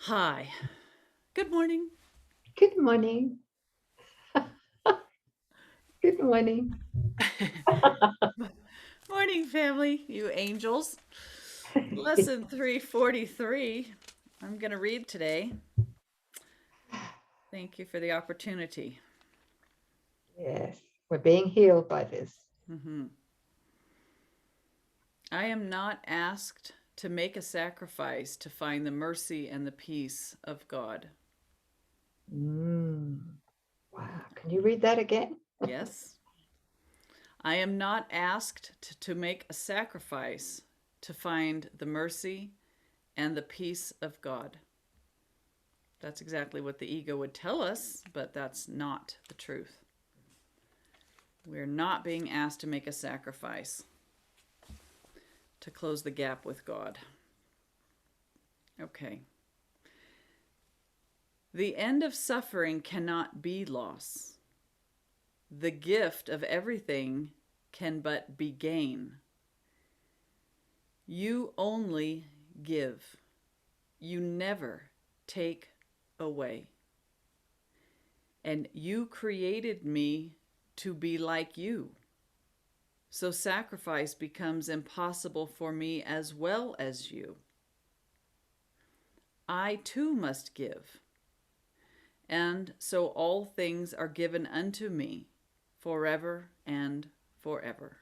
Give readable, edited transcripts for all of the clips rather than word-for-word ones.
Hi. Good morning. Good morning. Good morning. Morning, family, you angels. Lesson 343. I'm going to read today. Thank you for the opportunity. Yes, we're being healed by this. hmm I am not asked to make a sacrifice to find the mercy and the peace of God. Mm. Wow. Can you read that again? Yes. I am not asked to make a sacrifice to find the mercy and the peace of God. That's exactly what the ego would tell us, but that's not the truth. We're not being asked to make a sacrifice to close the gap with God. Okay. The end of suffering cannot be loss. The gift of everything can but be gain. You only give. You never take away. And you created me to be like you. So sacrifice becomes impossible for me as well as you. I too must give. And so all things are given unto me forever and forever.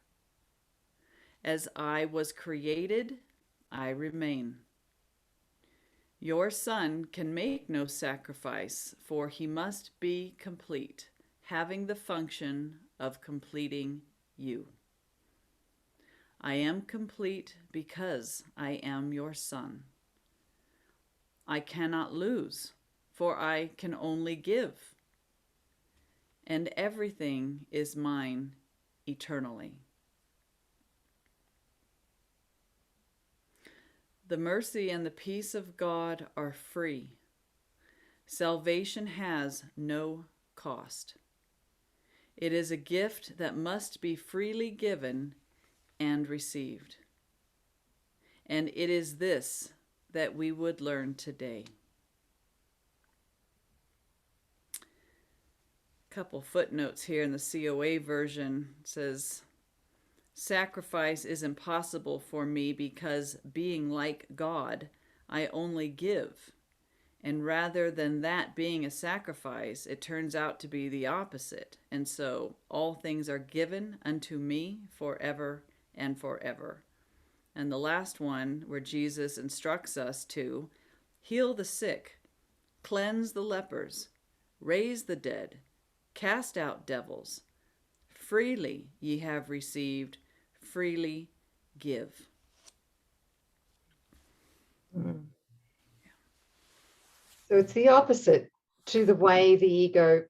As I was created, I remain. Your son can make no sacrifice, for he must be complete, having the function of completing you. I am complete because I am your son. I cannot lose, for I can only give, and everything is mine eternally. The mercy and the peace of God are free. Salvation has no cost. It is a gift that must be freely given and received. And it is this that we would learn today. Couple footnotes here in the COA version. It says, sacrifice is impossible for me because, being like God, I only give. And rather than that being a sacrifice, it turns out to be the opposite. And so all things are given unto me forever and forever. And the last one, where Jesus instructs us to heal the sick, cleanse the lepers, raise the dead, cast out devils. Freely ye have received, freely give. Mm. So it's the opposite to the way the ego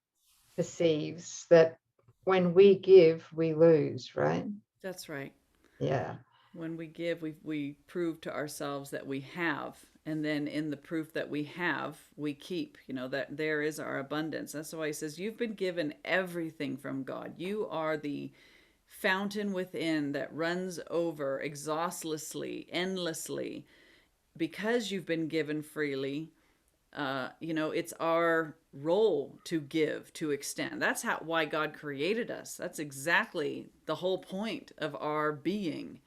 perceives that when we give, we lose, right? That's right. Yeah. When we give, we prove to ourselves that we have. And then in the proof that we have, we keep, that there is our abundance. That's why he says, you've been given everything from God. You are the fountain within that runs over exhaustlessly, endlessly, because you've been given freely. It's our role to give, to extend. That's why God created us. That's exactly the whole point of our being,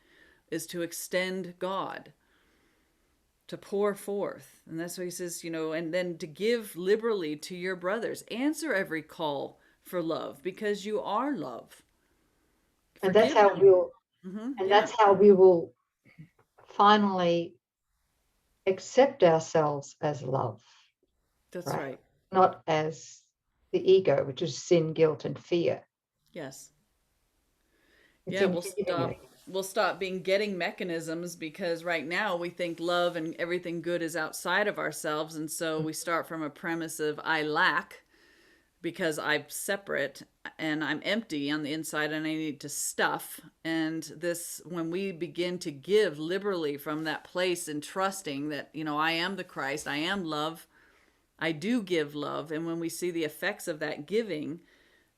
is to extend God, to pour forth. And that's why he says, and then to give liberally to your brothers. Answer every call for love because you are love. And that's Forgive how them. we'll and Yeah, that's how we will finally accept ourselves as love, that's right? right. Not as the ego, which is sin, guilt, and fear. Yes. It's Yeah, in giving it. we'll stop being getting mechanisms because right now we think love and everything good is outside of ourselves, and so we start from a premise of I lack because I'm separate and I'm empty on the inside and I need to stuff. And this, when we begin to give liberally from that place and trusting that, I am the Christ, I am love, I do give love. And when we see the effects of that giving,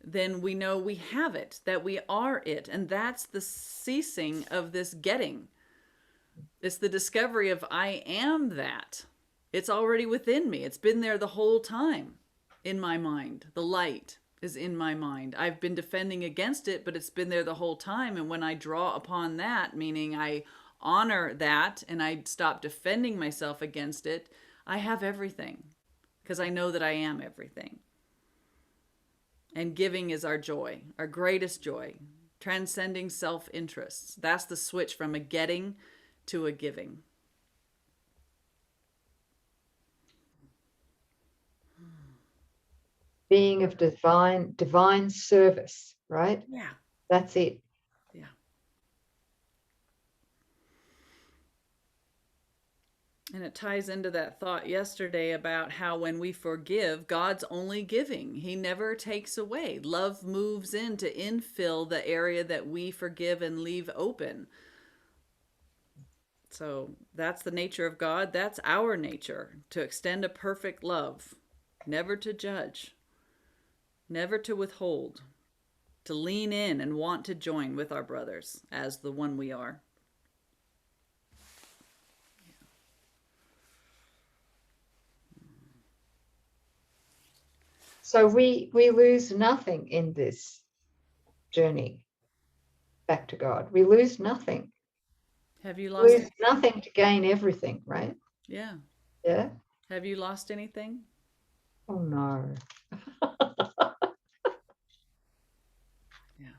then we know we have it, that we are it. And that's the ceasing of this getting. It's the discovery of I am that. It's already within me. It's been there the whole time in my mind. The light is in my mind. I've been defending against it, but it's been there the whole time. And when I draw upon that, meaning I honor that and I stop defending myself against it, I have everything because I know that I am everything. And giving is our joy, our greatest joy, transcending self-interests. That's the switch from a getting to a giving. Being of divine service, right? Yeah. That's it. Yeah. And it ties into that thought yesterday about how when we forgive, God's only giving. He never takes away. Love moves in to infill the area that we forgive and leave open. So that's the nature of God. That's our nature, to extend a perfect love, never to judge, never to withhold, to lean in and want to join with our brothers as the one we are. So we lose nothing in this journey back to God. We lose nothing. Have you We lost? lose nothing to gain everything, right? Yeah. Yeah. Have you lost anything? Oh no. Yeah.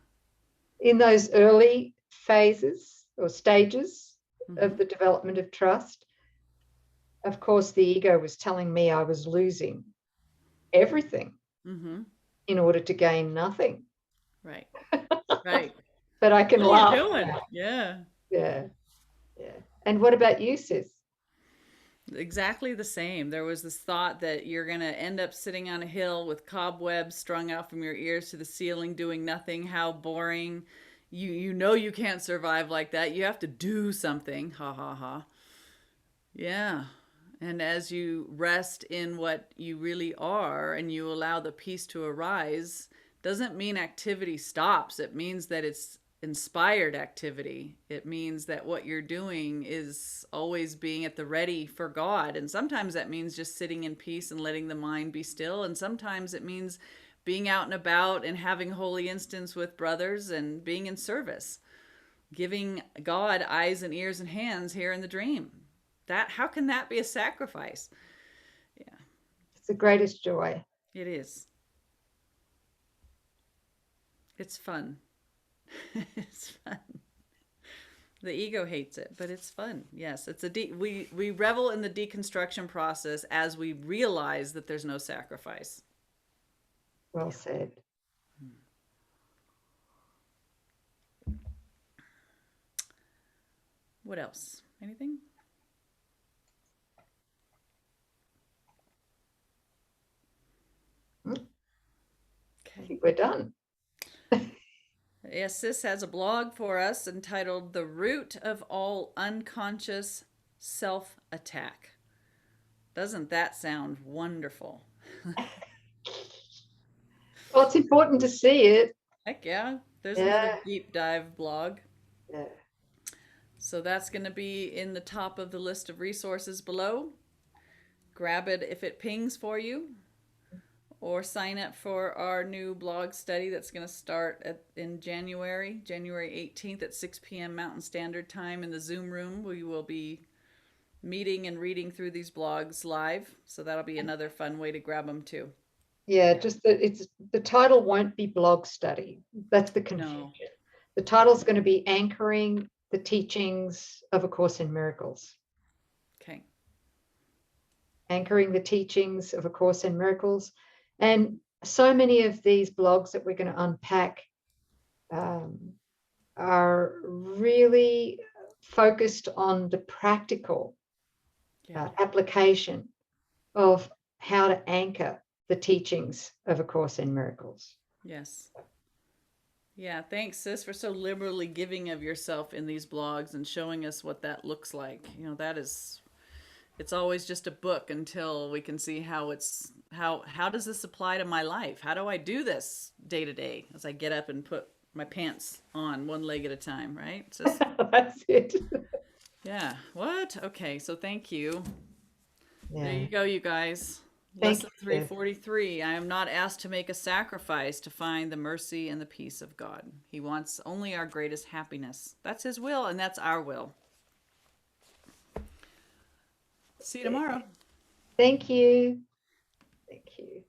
In those early phases or stages Mm-hmm. of the development of trust, of course, the ego was telling me I was losing everything Mm-hmm. in order to gain nothing. Right. Right. But I can What are laugh. you doing? Yeah. Yeah. Yeah. And what about you, sis? Exactly the same. There was this thought that you're going to end up sitting on a hill with cobwebs strung out from your ears to the ceiling doing nothing. How boring. You know you can't survive like that. You have to do something. Ha ha ha. Yeah. And as you rest in what you really are and you allow the peace to arise, doesn't mean activity stops. It means that it's inspired activity. It means that what you're doing is always being at the ready for God. And sometimes that means just sitting in peace and letting the mind be still. And sometimes it means being out and about and having holy instance with brothers and being in service, giving God eyes and ears and hands here in the dream. That, how can that be a sacrifice? Yeah. It's the greatest joy. It is. It's fun. It's fun. The ego hates it, but it's fun. Yes, it's we revel in the deconstruction process as we realize that there's no sacrifice. Well said. What else? Anything? I Okay. think we're done. Yes, Sis has a blog for us entitled The Root of All Unconscious Self-Attack. Doesn't that sound wonderful? Well, it's important to see it. Heck yeah. There's Yeah. another deep dive blog. Yeah. So that's going to be in the top of the list of resources below. Grab it if it pings for you, or sign up for our new blog study that's going to start in January 18th at 6 p.m. Mountain Standard Time in the Zoom room. We will be meeting and reading through these blogs live, so that'll be another fun way to grab them too. Yeah, just that the title won't be blog study. That's the confusion. No. The title's going to be Anchoring the Teachings of A Course in Miracles. Okay. Anchoring the Teachings of A Course in Miracles. And so many of these blogs that we're going to unpack are really focused on the practical application of how to anchor the teachings of A Course in Miracles. Yes. Yeah, thanks, Sis, for so liberally giving of yourself in these blogs and showing us what that looks like. You know, that is, it's always just a book until we can see how it's, how does this apply to my life? How do I do this day to day as I get up and put my pants on one leg at a time, right? It's just, That's it. yeah. What? Okay, so thank you. There Yeah. you go, you guys. Thank Lesson you, Beth. 343. I am not asked to make a sacrifice to find the mercy and the peace of God. He wants only our greatest happiness. That's His will, and that's our will. See you tomorrow. Thank you. Thank you.